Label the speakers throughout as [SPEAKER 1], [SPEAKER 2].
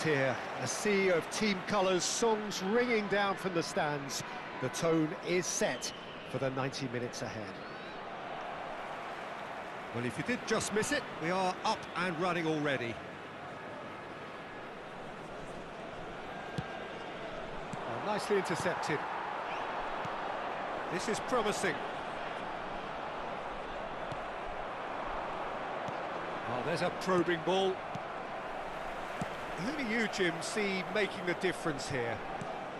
[SPEAKER 1] Here, a sea of team colours, songs ringing down from the stands. The tone is set for the 90 minutes ahead. Well, if you did just miss it, we are up and running already. Oh, nicely intercepted. This is promising. Oh, there's a probing ball. Who do you, Jim, see making the difference here?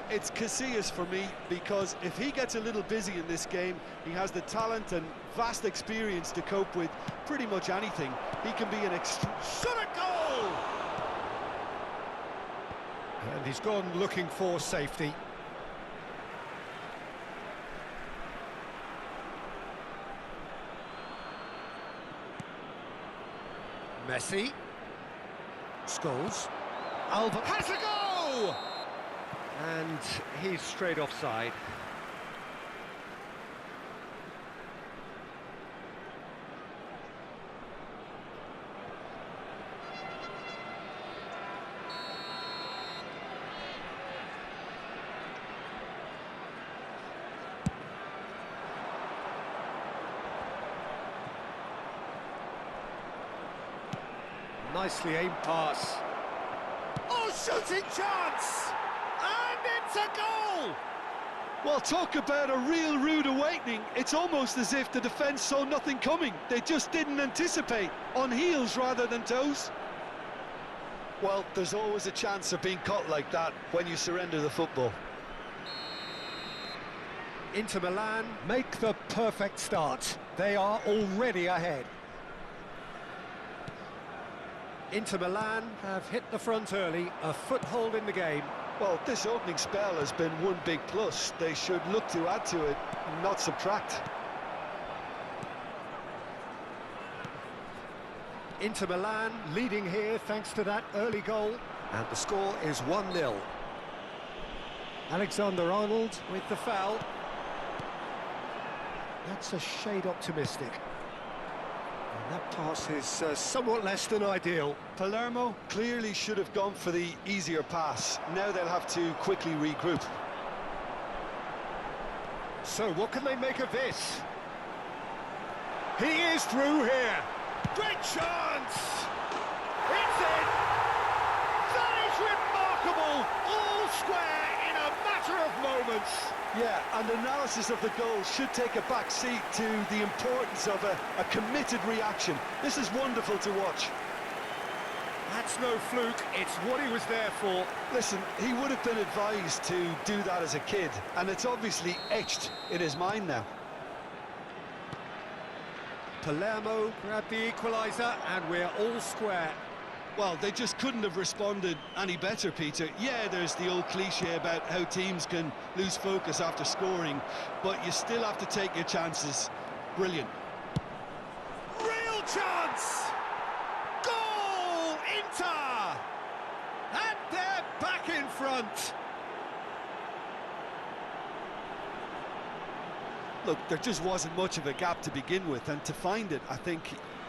[SPEAKER 2] It's Casillas for me, because if he gets a little busy in this game, he has the talent and vast experience to cope with pretty much anything. He can be an shot a goal!
[SPEAKER 1] And he's gone looking for safety. Messi. Scholes. Alba has a go! And he's straight offside. Nicely aimed pass.
[SPEAKER 2] Oh, shooting chance! And it's a goal! Well, talk about a real rude awakening. It's almost as if the defence saw nothing coming. They just didn't anticipate, on heels rather than toes. Well, there's always a chance of being caught like that when you surrender the football.
[SPEAKER 1] Inter Milan make the perfect start. They are already ahead. Inter Milan have hit the front early, a foothold in the game. Well, this opening spell has been one big plus. They should look to add to it, not subtract. Inter Milan leading here thanks to that early goal. And the score is 1-0. Alexander-Arnold with the foul. That's a shade optimistic. And that pass is somewhat less than ideal.
[SPEAKER 2] Palermo clearly should have gone for the easier pass. Now they'll have to quickly regroup.
[SPEAKER 1] So what can they make of this? He is through here.
[SPEAKER 2] Great chance! It's in! That is remarkable! All square in a matter of moments. Yeah, and analysis of the goal should take a back seat to the importance of a committed reaction. This is wonderful to watch.
[SPEAKER 1] That's no fluke, it's what he was there for.
[SPEAKER 2] Listen, he would have been advised to do that as a kid, and it's obviously etched in his mind now.
[SPEAKER 1] Palermo grabbed the equaliser, and we're all square.
[SPEAKER 2] Well, they just couldn't have responded any better, Peter. Yeah, there's the old cliche about how teams can lose focus after scoring, but you still have to take your chances. Brilliant. Real chance! Goal! Inter!
[SPEAKER 1] And they're back in front.
[SPEAKER 2] Look, there just wasn't much of a gap to begin with, and to find it, I think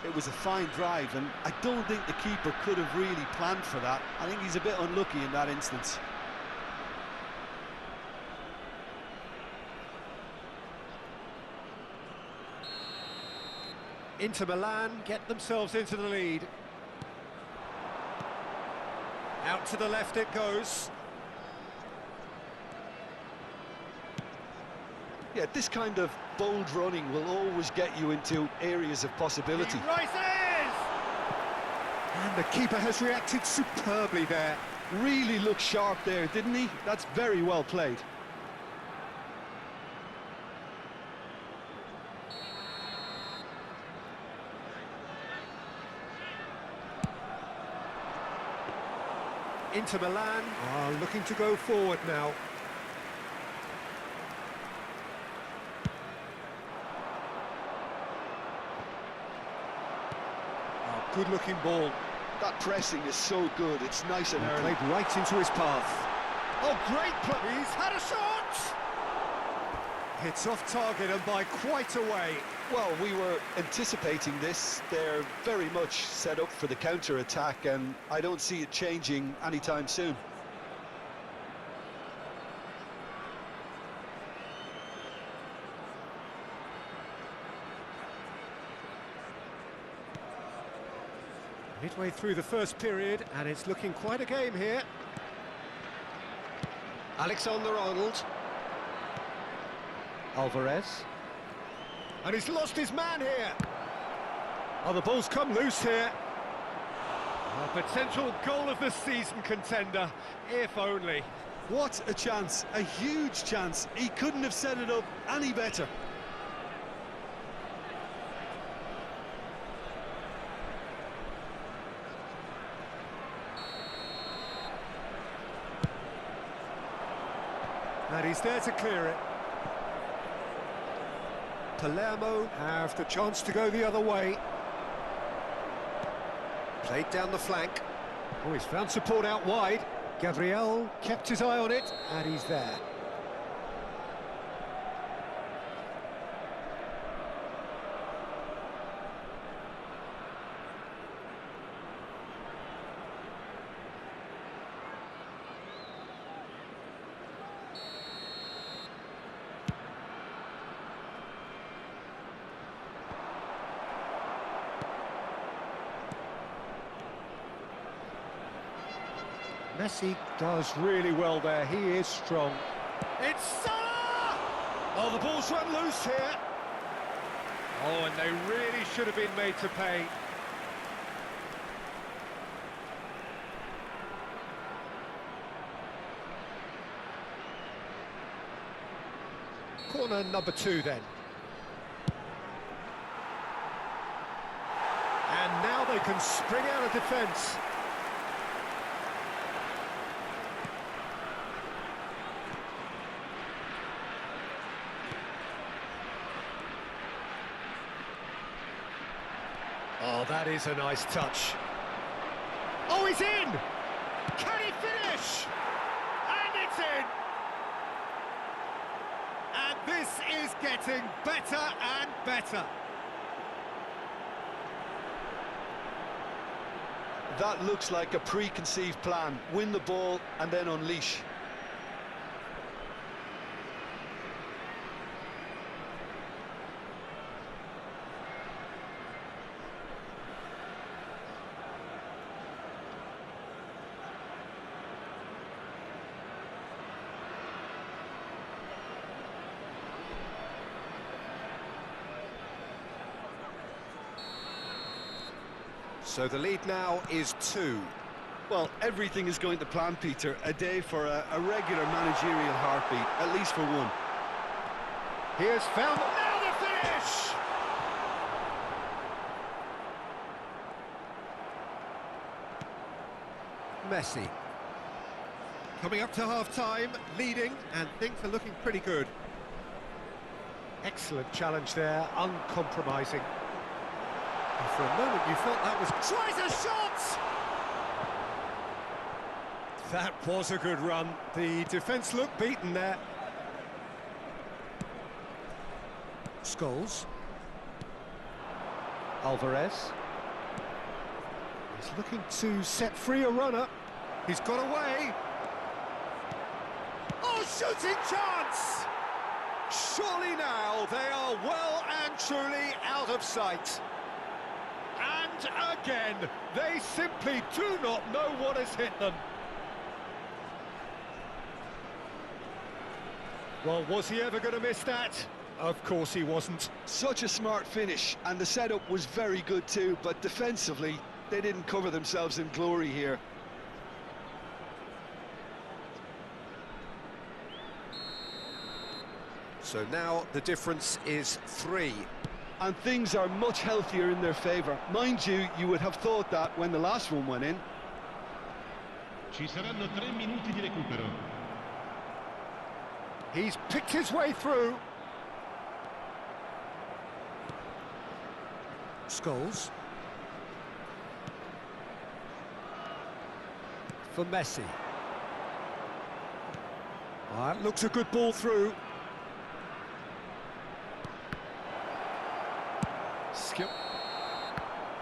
[SPEAKER 2] it was a fine drive, and I don't think the keeper could have really planned for that. I think he's a bit unlucky in that instance.
[SPEAKER 1] Inter Milan get themselves into the lead. Out to the left it goes.
[SPEAKER 2] Yeah, this kind of bold running will always get you into areas of possibility.
[SPEAKER 1] He rises! And the keeper has reacted superbly there.
[SPEAKER 2] Really looked sharp there, didn't he? That's very well played.
[SPEAKER 1] Inter Milan are looking to go forward now. Good-looking ball.
[SPEAKER 2] That pressing is so good, it's nice and early.
[SPEAKER 1] Played right into his path.
[SPEAKER 2] Oh, great play! He's had a shot! It's off target and by quite a way.
[SPEAKER 1] Well, we were anticipating this. They're very much set up for the counter-attack, and I don't see it changing anytime soon.
[SPEAKER 2] Midway through the first period, and it's looking quite a game here. Alexander-Arnold. Alvarez. And he's lost his man here. Oh, the ball's come loose here. A potential goal of the season contender, if only.
[SPEAKER 1] What a chance, a huge chance. He couldn't have set it up any better.
[SPEAKER 2] And he's there to clear it. Palermo have the chance to go the other way. Played down the flank. Oh, he's found support out wide. Gabriel kept his eye on it, and he's there. Messi does really well there, he is strong. It's Salah! Oh, the ball's run loose here. Oh, and they really should have been made to pay. Corner number 2 then. And now they can spring out of defence. Oh, that is a nice touch. Oh, he's in! Can he finish? And it's in! And this is getting better and better.
[SPEAKER 1] That looks like a preconceived plan. Win the ball and then unleash.
[SPEAKER 2] So the lead now is 2.
[SPEAKER 1] Well, everything is going to plan, Peter. A day for a regular managerial heartbeat, at least for one.
[SPEAKER 2] He has found now the finish! Messi. Coming up to half-time, leading, and things are looking pretty good. Excellent challenge there, uncompromising. And for a moment you thought that was... Tries a shot! That was a good run. The defence looked beaten there. Scholes. Alvarez. He's looking to set free a runner. He's got away. Oh, shooting chance! Surely now they are well and truly out of sight. And again, they simply do not know what has hit them. Well, was he ever going to miss that? Of course he wasn't.
[SPEAKER 1] Such a smart finish, and the setup was very good too, but defensively, they didn't cover themselves in glory here.
[SPEAKER 2] So now the difference is 3.
[SPEAKER 1] And things are much healthier in their favour. Mind you, you would have thought that when the last one went in.
[SPEAKER 3] Ci saranno 3 minuti di recupero.
[SPEAKER 2] He's picked his way through. Scholes. For Messi. That looks a good ball through.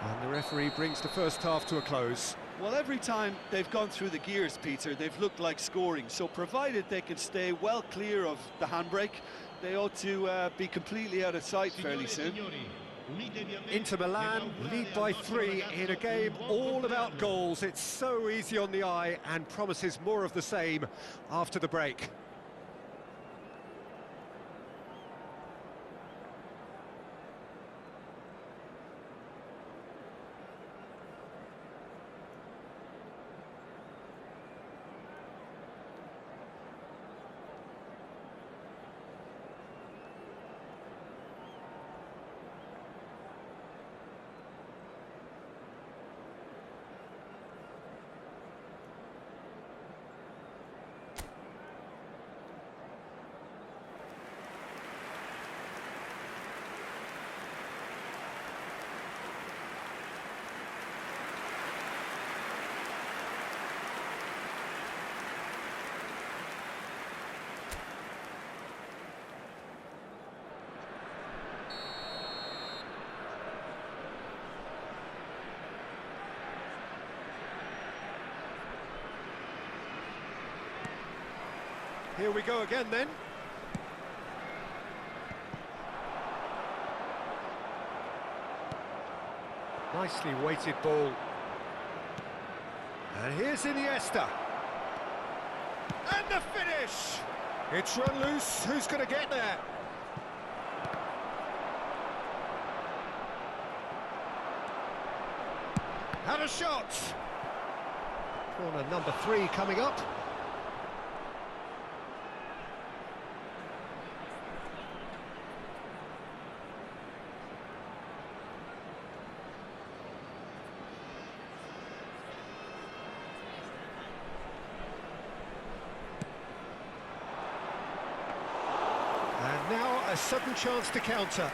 [SPEAKER 1] And the referee brings the first half to a close.
[SPEAKER 2] Well, every time they've gone through the gears, Peter, they've looked like scoring. So provided they can stay well clear of the handbrake, they ought to be completely out of sight fairly soon.
[SPEAKER 1] Inter Milan lead by 3 in a game all about goals. It's so easy on the eye and promises more of the same after the break. Here we go again then. Nicely weighted ball. And here's Iniesta. And the finish! It's run loose, who's going to get there? Had a shot! Corner number 3 coming up. And now a sudden chance to counter.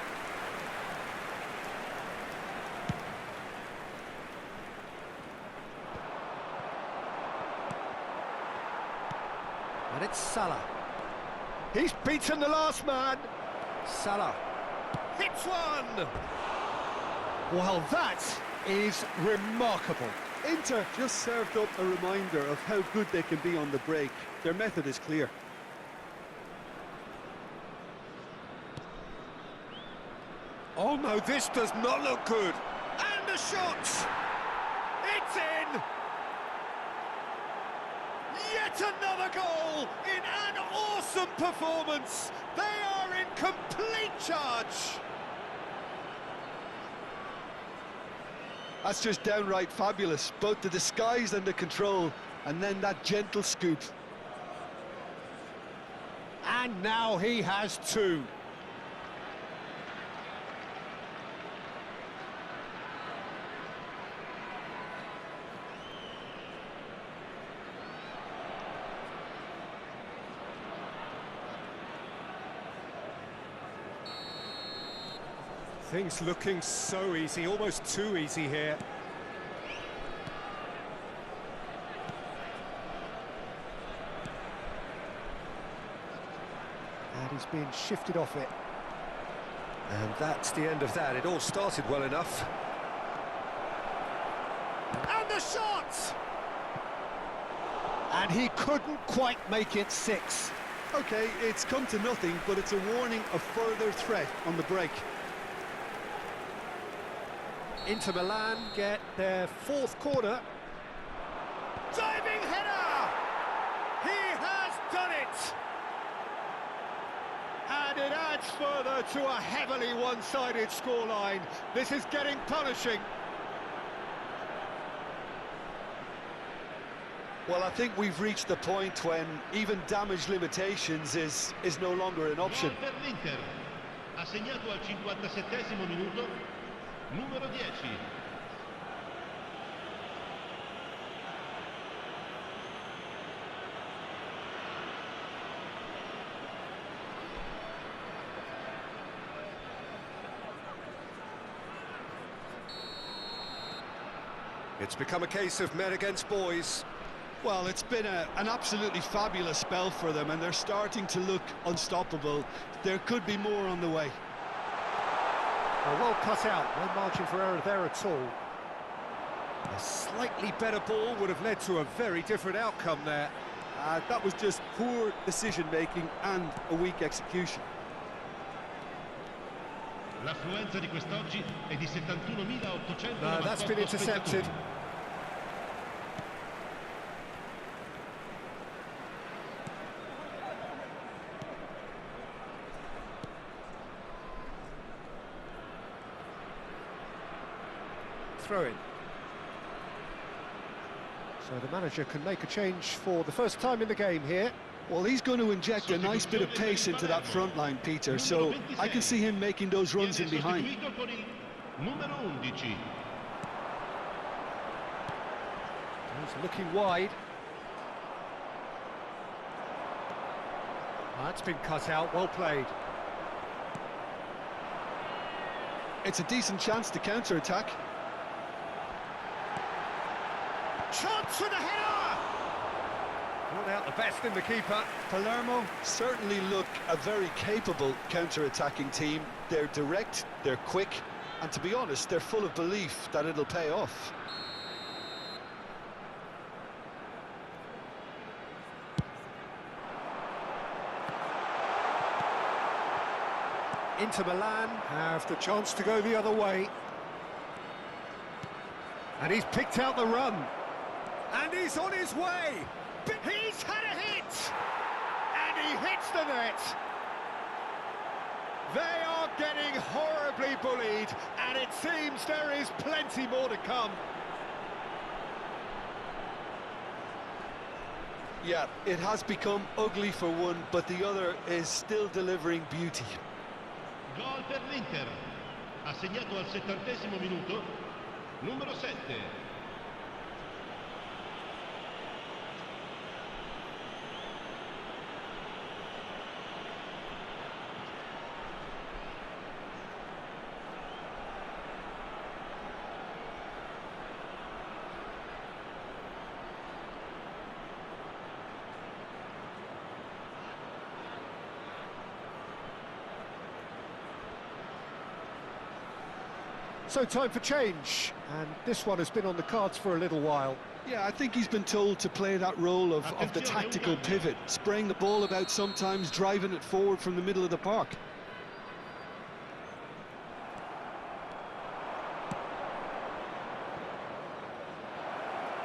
[SPEAKER 1] And it's Salah. He's beaten the last man. Salah hits one. Well, that is remarkable.
[SPEAKER 2] Inter just served up a reminder of how good they can be on the break. Their method is clear.
[SPEAKER 1] Oh no, this does not look good. And the shot! It's in! Yet another goal in an awesome performance. They are in complete charge.
[SPEAKER 2] That's just downright fabulous. Both the disguise and the control, and then that gentle scoop.
[SPEAKER 1] And now he has 2. Things looking so easy, almost too easy here. And he's being shifted off it. And that's the end of that. It all started well enough. And the shot! And he couldn't quite make it 6.
[SPEAKER 2] Okay, it's come to nothing, but it's a warning of further threat on the break.
[SPEAKER 1] Inter Milan get their 4th corner. Diving header! He has done it! And it adds further to a heavily one-sided scoreline. This is getting punishing.
[SPEAKER 2] Well, I think we've reached the point when even damage limitations is no longer an option.
[SPEAKER 3] Gol per l'Inter. Ha segnato al 57esimo minuto. Numero 10.
[SPEAKER 1] It's become a case of men against boys.
[SPEAKER 2] Well, it's been an absolutely fabulous spell for them, and they're starting to look unstoppable. There could be more on the way.
[SPEAKER 1] Well cut out, no margin for error there at all. A slightly better ball would have led to a very different outcome there.
[SPEAKER 2] That was just poor decision-making and a weak execution.
[SPEAKER 3] L'affluenza di quest'oggi è di 71.800.
[SPEAKER 1] No, that's been intercepted. Throw in. So the manager can make a change for the first time in the game here.
[SPEAKER 2] Well, he's going to inject a nice bit of pace into that front line, Peter, so I can see him making those runs in behind.
[SPEAKER 3] Numero 11.
[SPEAKER 1] He's looking wide. That's been cut out, well played.
[SPEAKER 2] It's a decent chance to counter-attack.
[SPEAKER 1] Chance for the header! Brought out the best in the keeper.
[SPEAKER 2] Palermo certainly look a very capable counter-attacking team. They're direct, they're quick, and to be honest, they're full of belief that it'll pay off.
[SPEAKER 1] Inter Milan have the chance to go the other way. And he's picked out the run. And he's on his way. He's had a hit. And he hits the net. They are getting horribly bullied. And it seems there is plenty more to come.
[SPEAKER 2] Yeah, it has become ugly for one, but the other is still delivering beauty.
[SPEAKER 3] Gol per l'Inter. Ha segnato al 70° minuto. Numero 7.
[SPEAKER 1] So time for change, and this one has been on the cards for a little while.
[SPEAKER 2] Yeah, I think he's been told to play that role of the tactical pivot, spraying the ball about sometimes, driving it forward from the middle of the park.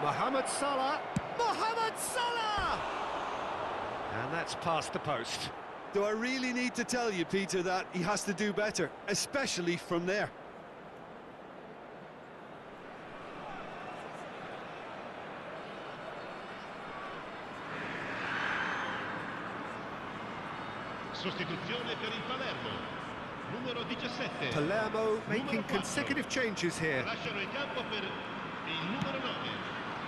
[SPEAKER 1] Mohamed Salah! Mohamed Salah! And that's past the post.
[SPEAKER 2] Do I really need to tell you, Peter, that he has to do better, especially from there?
[SPEAKER 3] Sostituzione per il Palermo. Numero 17.
[SPEAKER 1] Palermo making consecutive changes here.
[SPEAKER 3] Lasciano il campo per il numero 9.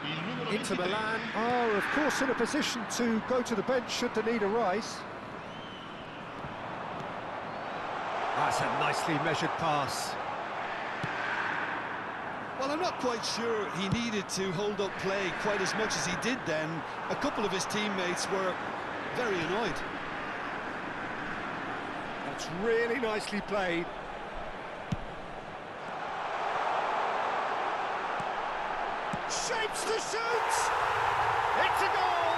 [SPEAKER 3] Il numero
[SPEAKER 1] Inter
[SPEAKER 3] 23.
[SPEAKER 1] Milan are, of course, in a position to go to the bench should the need arise. That's a nicely measured pass.
[SPEAKER 2] Well, I'm not quite sure he needed to hold up play quite as much as he did then. A couple of his teammates were very annoyed.
[SPEAKER 1] That's really nicely played. Shapes to shoot! It's a goal!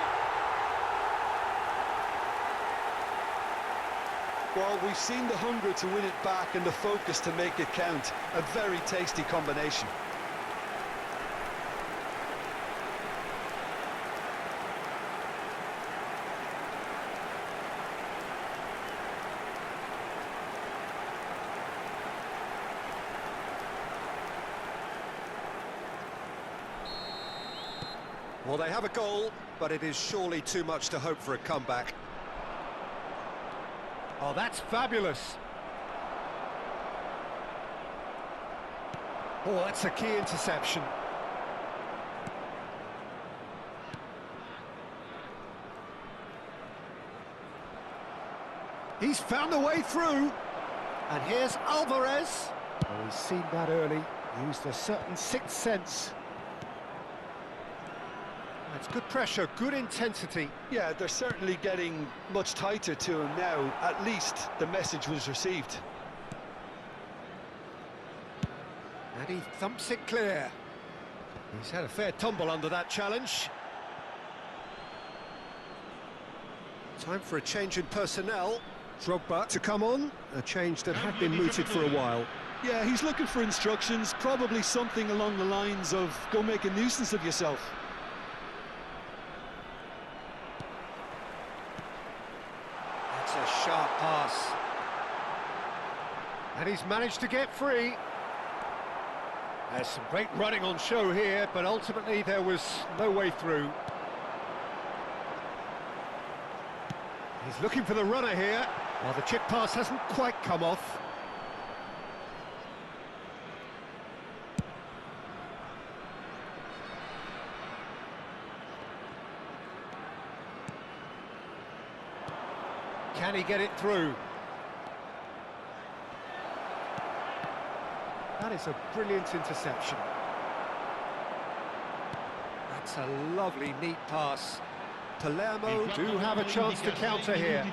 [SPEAKER 2] Well, we've seen the hunger to win it back and the focus to make it count. A very tasty combination.
[SPEAKER 1] Well, they have a goal, but it is surely too much to hope for a comeback. Oh, that's fabulous. Oh, that's a key interception. He's found a way through. And here's Alvarez. Oh, he's seen that early. Used a certain sixth sense. That's good pressure, good intensity.
[SPEAKER 2] Yeah, they're certainly getting much tighter to him now. At least the message was received.
[SPEAKER 1] And he thumps it clear. He's had a fair tumble under that challenge. Time for a change in personnel. Drogba to come on, a change that had been mooted for a while.
[SPEAKER 2] Yeah, he's looking for instructions, probably something along the lines of, go make a nuisance of yourself.
[SPEAKER 1] That's a sharp pass. And he's managed to get free. There's some great running on show here, but ultimately there was no way through. He's looking for the runner here. Well, the chip pass hasn't quite come off. Can he get it through? That is a brilliant interception. That's a lovely, neat pass. Palermo do have a chance to counter here.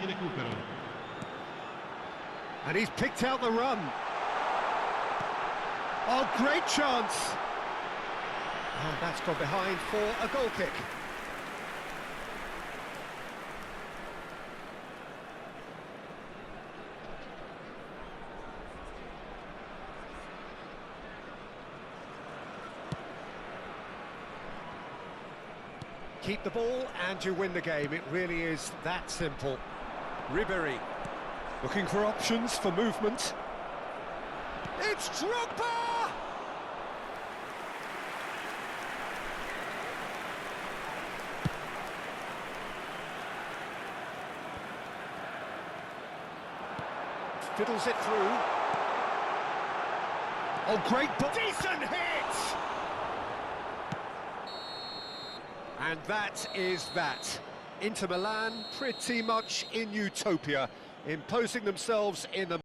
[SPEAKER 1] And he's picked out the run. Oh, great chance! And that's gone behind for a goal kick. Keep the ball and you win the game. It really is that simple. Ribéry looking for options for movement. It's Drogba! Fiddles it through. Oh, great ball. Decent hit! And that is that. Inter Milan pretty much in utopia, imposing themselves in the